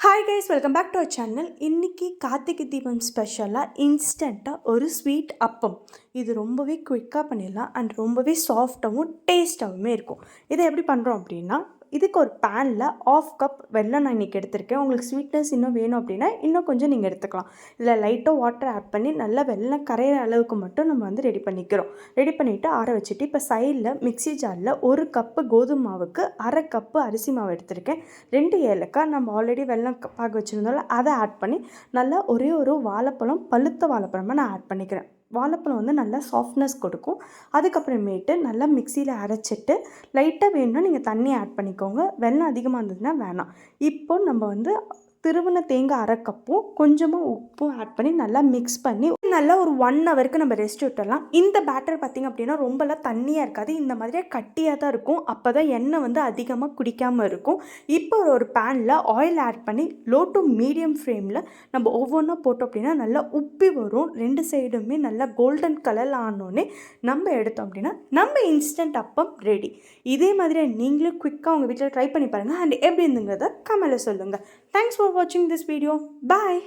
Hi guys, welcome back to our channel. இன்றைக்கி கார்த்திகை தீபம் ஸ்பெஷலாக இன்ஸ்டண்ட்டாக ஒரு ஸ்வீட் அப்பம். இது ரொம்பவே குயிக்காக பண்ணிடலாம் அண்ட் ரொம்பவே சாஃப்டாகவும் டேஸ்ட்டாகவுமே இருக்கும். இதை எப்படி பண்ணுறோம் அப்படின்னா, இதுக்கு ஒரு பேனில் 1/2 கப் வெல்லம் நான் இன்றைக்கி எடுத்திருக்கேன். உங்களுக்கு ஸ்வீட்னஸ் இன்னும் வேணும் அப்படின்னா இன்னும் கொஞ்சம் நீங்கள் எடுத்துக்கலாம். இதில் லைட்டாக வாட்டர் ஆட் பண்ணி நல்லா வெல்லம் கரையிற அளவுக்கு மட்டும் நம்ம ரெடி பண்ணிக்கிறோம். ரெடி பண்ணிவிட்டு ஆற வச்சுட்டு, இப்போ சைடில் மிக்ஸி ஜாரில் 1 கப்பு கோதுமை மாவுக்கு 1/2 கப்பு அரிசி மாவு எடுத்திருக்கேன். 2 ஏலக்காய், நம்ம ஆல்ரெடி வெல்லம் பாக வச்சுருந்தோம்ல, அதை ஆட் பண்ணி நல்லா ஒரே ஒரு வாழைப்பழம், பழுத்த வாழைப்பழமாக நான் ஆட் பண்ணிக்கிறேன். வாழைப்பழம் நல்லா சாஃப்ட்னஸ் கொடுக்கும். அதுக்கப்புறமேட்டு நல்லா மிக்சியில் அரைச்சிட்டு லைட்டாக வேணும்னா நீங்கள் தண்ணி ஆட் பண்ணிக்கோங்க. வெல்லம் அதிகமாக இருந்ததுன்னா வேணாம். இப்போ நம்ம திருவின தேங்காய் 1/2 கப்பும் கொஞ்சமாக உப்பும் ஆட் பண்ணி நல்லா மிக்ஸ் பண்ணி நல்லா ஒரு 1 ஹவருக்கு நம்ம ரெஸ்ட் விட்டுடலாம். இந்த பேட்டர் பார்த்திங்க அப்படின்னா ரொம்பலாம் தண்ணியாக இருக்காது, இந்த மாதிரியே கட்டியாக தான் இருக்கும். அப்போ தான் எண்ணெய் அதிகமாக குடிக்காமல் இருக்கும். இப்போ ஒரு பேனில் ஆயில் ஆட் பண்ணி லோ டு மீடியம் ஃப்ளேமில் நம்ம ஒவ்வொன்றா போட்டோம் அப்படின்னா நல்லா உப்பி வரும். 2 சைடுமே நல்லா கோல்டன் கலர் ஆனோடனே நம்ம எடுத்தோம் அப்படின்னா நம்ம இன்ஸ்டன்ட் அப்பம் ரெடி. இதே மாதிரி நீங்களும் குயிக்காக உங்கள் வீட்டில் ட்ரை பண்ணி பாருங்கள் அண்ட் எப்படி இருந்துங்கிறத கமெண்ட்டில் சொல்லுங்கள். Thanks for watching this video. Bye.